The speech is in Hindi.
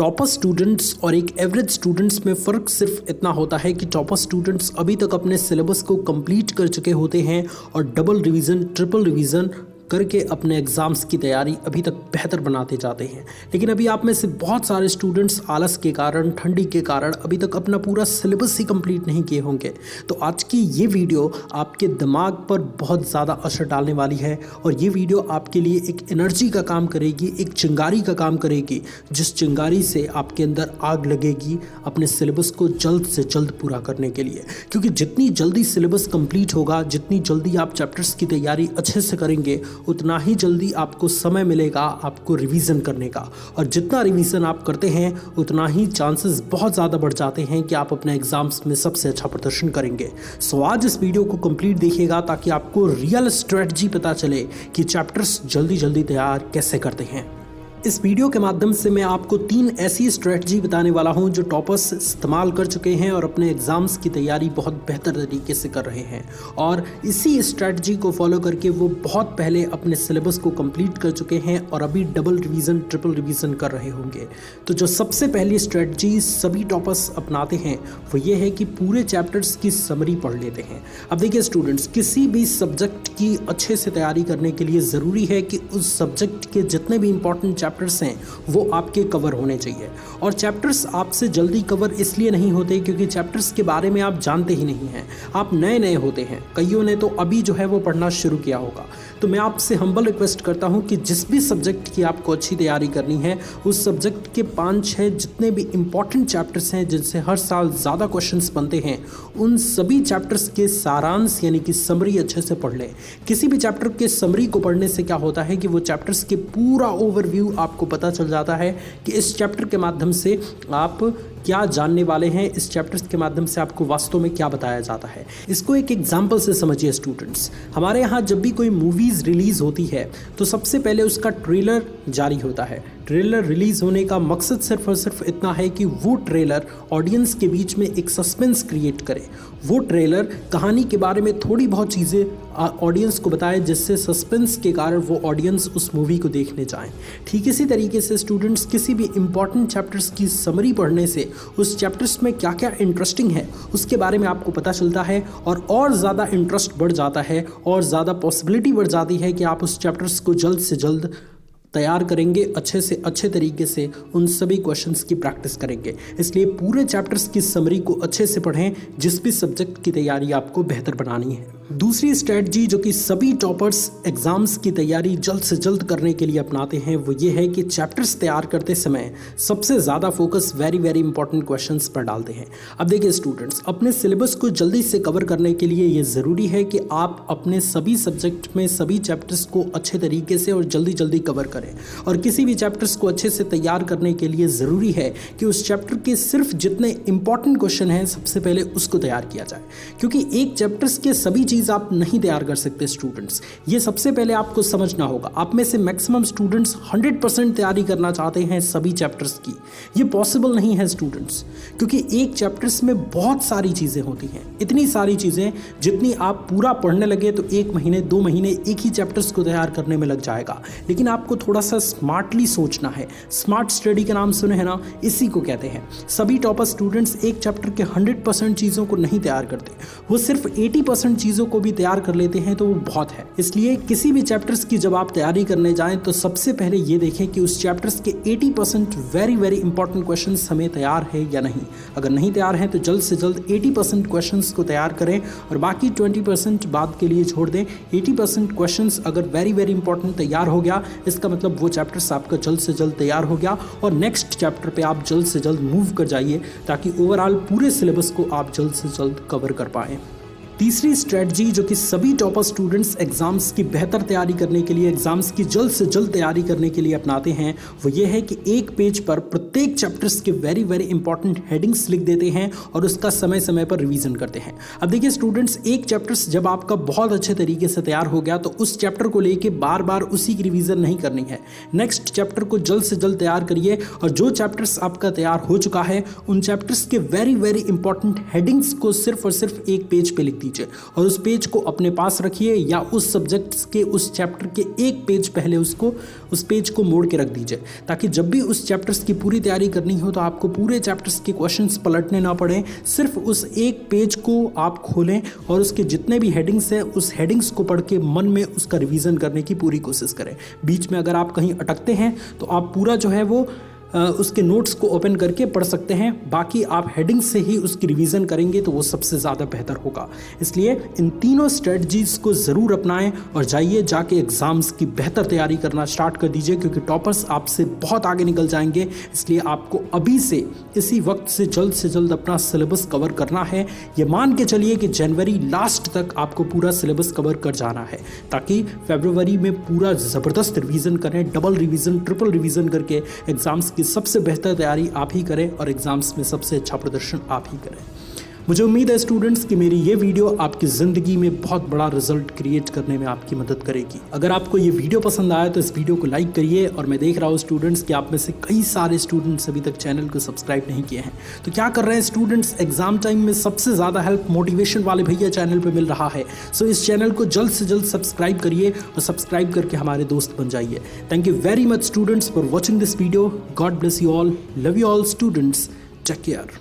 टॉपर स्टूडेंट्स और एक एवरेज स्टूडेंट्स में फ़र्क सिर्फ इतना होता है कि टॉपर स्टूडेंट्स अभी तक अपने सिलेबस को कंप्लीट कर चुके होते हैं और डबल रिवीजन ट्रिपल रिवीजन करके अपने एग्ज़ाम्स की तैयारी अभी तक बेहतर बनाते जाते हैं। लेकिन अभी आप में से बहुत सारे स्टूडेंट्स आलस के कारण, ठंडी के कारण अभी तक अपना पूरा सिलेबस ही कंप्लीट नहीं किए होंगे। तो आज की ये वीडियो आपके दिमाग पर बहुत ज़्यादा असर डालने वाली है और ये वीडियो आपके लिए एक एनर्जी का काम करेगी, एक चिंगारी का काम करेगी, जिस चिंगारी से आपके अंदर आग लगेगी अपने सिलेबस को जल्द से जल्द पूरा करने के लिए। क्योंकि जितनी जल्दी सिलेबस कंप्लीट होगा, जितनी जल्दी आप चैप्टर्स की तैयारी अच्छे से करेंगे, उतना ही जल्दी आपको समय मिलेगा आपको रिवीजन करने का। और जितना रिवीजन आप करते हैं उतना ही चांसेस बहुत ज़्यादा बढ़ जाते हैं कि आप अपने एग्जाम्स में सबसे अच्छा प्रदर्शन करेंगे। सो आज इस वीडियो को कंप्लीट देखिएगा ताकि आपको रियल स्ट्रेटजी पता चले कि चैप्टर्स जल्दी जल्दी तैयार कैसे करते हैं। इस वीडियो के माध्यम से मैं आपको 3 ऐसी स्ट्रेटजी बताने वाला हूं जो टॉपर्स इस्तेमाल कर चुके हैं और अपने एग्ज़ाम्स की तैयारी बहुत बेहतर तरीके से कर रहे हैं। और इसी स्ट्रेटजी को फॉलो करके वो बहुत पहले अपने सिलेबस को कंप्लीट कर चुके हैं और अभी डबल रिवीजन ट्रिपल रिवीजन कर रहे होंगे। तो जो सबसे पहली स्ट्रेटजी सभी टॉपर्स अपनाते हैं वो ये है कि पूरे चैप्टर्स की समरी पढ़ लेते हैं। अब देखिए स्टूडेंट्स, किसी भी सब्जेक्ट की अच्छे से तैयारी करने के लिए ज़रूरी है कि उस सब्जेक्ट के जितने भी इंपॉर्टेंट चैप्टर्स हैं वो आपके कवर होने चाहिए। और चैप्टर्स आपसे जल्दी कवर इसलिए नहीं होते क्योंकि चैप्टर्स के बारे में आप जानते ही नहीं हैं, आप नए नए होते हैं। कईयों ने तो अभी जो है वो पढ़ना शुरू किया होगा। तो मैं आपसे हम्बल रिक्वेस्ट करता हूं कि जिस भी सब्जेक्ट की आपको अच्छी तैयारी करनी है, उस सब्जेक्ट के 5-6 जितने भी इंपॉर्टेंट चैप्टर्स हैं जिनसे हर साल ज़्यादा क्वेश्चंस बनते हैं, उन सभी चैप्टर्स के सारांश यानी कि समरी अच्छे से पढ़ लें। किसी भी चैप्टर के समरी को पढ़ने से क्या होता है कि वो चैप्टर्स के पूरा ओवरव्यू आपको पता चल जाता है कि इस चैप्टर के माध्यम से आप क्या जानने वाले हैं, इस चैप्टर्स के माध्यम से आपको वास्तव में क्या बताया जाता है। इसको एक एग्जाम्पल से समझिए स्टूडेंट्स। हमारे यहाँ जब भी कोई मूवीज़ रिलीज़ होती है तो सबसे पहले उसका ट्रेलर जारी होता है। ट्रेलर रिलीज़ होने का मकसद सिर्फ और सिर्फ इतना है कि वो ट्रेलर ऑडियंस के बीच में एक सस्पेंस क्रिएट करे। वो ट्रेलर कहानी के बारे में थोड़ी बहुत चीज़ें ऑडियंस को बताए जिससे सस्पेंस के कारण वो ऑडियंस उस मूवी को देखने जाएं। ठीक इसी तरीके से स्टूडेंट्स किसी भी इंपॉर्टेंट चैप्टर्स की समरी पढ़ने से उस चैप्टर्स में क्या क्या इंटरेस्टिंग है उसके बारे में आपको पता चलता है और ज़्यादा इंटरेस्ट बढ़ जाता है और ज़्यादा पॉसिबिलिटी बढ़ जाती है कि आप उस चैप्टर्स को जल्द से जल्द तैयार करेंगे, अच्छे से अच्छे तरीके से उन सभी क्वेश्चंस की प्रैक्टिस करेंगे। इसलिए पूरे चैप्टर्स की समरी को अच्छे से पढ़ें जिस भी सब्जेक्ट की तैयारी आपको बेहतर बनानी है। दूसरी स्ट्रेटजी जो कि सभी टॉपर्स एग्जाम्स की तैयारी जल्द से जल्द करने के लिए अपनाते हैं वो ये है कि चैप्टर्स तैयार करते समय सबसे ज़्यादा फोकस वेरी इंपॉर्टेंट क्वेश्चंस पर डालते हैं। अब देखिए स्टूडेंट्स, अपने सिलेबस को जल्दी से कवर करने के लिए ये ज़रूरी है कि आप अपने सभी सब्जेक्ट में सभी चैप्टर्स को अच्छे तरीके से और जल्दी जल्दी कवर और किसी भी चैप्टर्स को अच्छे से तैयार करने के लिए ज़रूरी है कि उस चैप्टर के सिर्फ जितने इंपॉर्टेंट क्वेश्चन हैं सबसे पहले उसको तैयार किया जाए। क्योंकि एक चैप्टर्स के सभी चीज़ आप नहीं तैयार कर सकते स्टूडेंट्स, ये सबसे पहले आपको समझना होगा। आप में से मैक्सिमम स्टूडेंट्स 100% तैयारी करना चाहते हैं सभी चैप्टर्स की, ये पॉसिबल नहीं है स्टूडेंट्स। क्योंकि एक चैप्टर्स में बहुत सारी चीज़ें होती हैं, इतनी सारी चीज़ें जितनी आप पूरा पढ़ने लगे तो 1 महीने 2 महीने एक ही चैप्टर्स को तैयार करने में लग जाएगा। लेकिन आपको थोड़ा सा स्मार्टली सोचना है। स्मार्ट स्टडी का नाम सुने हैं ना, इसी को कहते हैं। सभी टॉपर स्टूडेंट्स एक चैप्टर के 100% चीज़ों को नहीं तैयार करते, वो सिर्फ 80% चीज़ों को भी तैयार कर लेते हैं तो वो बहुत है। इसलिए किसी भी चैप्टर्स की जब आप तैयारी करने जाएं तो सबसे पहले ये देखें कि उस चैप्टर्स के 80% वेरी इंपॉर्टेंट क्वेश्चंस हमें तैयार है या नहीं। अगर नहीं तैयार हैं तो जल्द से जल्द 80% क्वेश्चंस को तैयार करें और बाकी 20% बाद के लिए छोड़ दें। 80% क्वेश्चंस अगर वेरी इंपॉर्टेंट तैयार हो गया, इसका मतलब वो चैप्टर्स आपका जल्द से जल्द तैयार हो गया और नेक्स्ट चैप्टर पे आप जल्द से जल्द मूव कर जाइए ताकि ओवरऑल पूरे सिलेबस को आप जल्द से जल्द कवर कर पाएँ। तीसरी स्ट्रेटजी जो कि सभी टॉपर स्टूडेंट्स एग्जाम्स की बेहतर तैयारी करने के लिए, एग्जाम्स की जल्द से जल्द तैयारी करने के लिए अपनाते हैं वो ये है कि एक पेज पर प्रत्येक चैप्टर्स के वेरी इंपॉर्टेंट हेडिंग्स लिख देते हैं और उसका समय समय पर रिवीजन करते हैं। अब देखिए स्टूडेंट्स, एक चैप्टर्स जब आपका बहुत अच्छे तरीके से तैयार हो गया तो उस चैप्टर को लेके बार उसी की रिवीजन नहीं करनी है। नेक्स्ट चैप्टर को जल्द से जल्द तैयार करिए और जो चैप्टर्स आपका तैयार हो चुका है उन चैप्टर्स के वेरी इंपॉर्टेंट हेडिंग्स को सिर्फ और सिर्फ एक पेज पे लिख दीजिए। कीजिए और उस पेज को अपने पास रखिए या उस सब्जेक्ट्स के उस चैप्टर के एक पेज पहले उस पेज को मोड़ के रख दीजिए, ताकि जब भी उस चैप्टर्स की पूरी तैयारी करनी हो तो आपको पूरे चैप्टर्स के क्वेश्चंस पलटने ना पड़े। सिर्फ उस एक पेज को आप खोलें और उसके जितने भी हेडिंग्स हैं उस हेडिंग्स को पढ़ के मन में उसका रिवीजन करने की पूरी कोशिश करें। बीच में अगर आप कहीं अटकते हैं तो आप पूरा जो है वो उसके नोट्स को ओपन करके पढ़ सकते हैं, बाकी आप हेडिंग से ही उसकी रिवीजन करेंगे तो वो सबसे ज़्यादा बेहतर होगा। इसलिए इन तीनों स्ट्रेटजीज़ को ज़रूर अपनाएं और जाके एग्ज़ाम्स की बेहतर तैयारी करना स्टार्ट कर दीजिए, क्योंकि टॉपर्स आपसे बहुत आगे निकल जाएंगे। इसलिए आपको अभी से इसी वक्त से जल्द अपना सिलेबस कवर करना है। ये मान के चलिए कि जनवरी लास्ट तक आपको पूरा सिलेबस कवर कर जाना है, ताकि फरवरी में पूरा ज़बरदस्त रिवीजन करें, डबल रिवीजन, ट्रिपल रिवीजन करके एग्ज़ाम्स की सबसे बेहतर तैयारी आप ही करें और एग्जाम्स में सबसे अच्छा प्रदर्शन आप ही करें। मुझे उम्मीद है स्टूडेंट्स कि मेरी ये वीडियो आपकी ज़िंदगी में बहुत बड़ा रिजल्ट क्रिएट करने में आपकी मदद करेगी। अगर आपको ये वीडियो पसंद आया तो इस वीडियो को लाइक करिए, और मैं देख रहा हूँ स्टूडेंट्स कि आप में से कई सारे स्टूडेंट्स अभी तक चैनल को सब्सक्राइब नहीं किए हैं। तो क्या कर रहे हैं स्टूडेंट्स, एग्जाम टाइम में सबसे ज़्यादा हेल्प मोटिवेशन वाले भैया चैनल पर मिल रहा है। सो इस चैनल को जल्द से जल्द सब्सक्राइब करिए और सब्सक्राइब करके हमारे दोस्त बन जाइए। Thank you very much students for watching this video. God bless you all, love you all students, take care.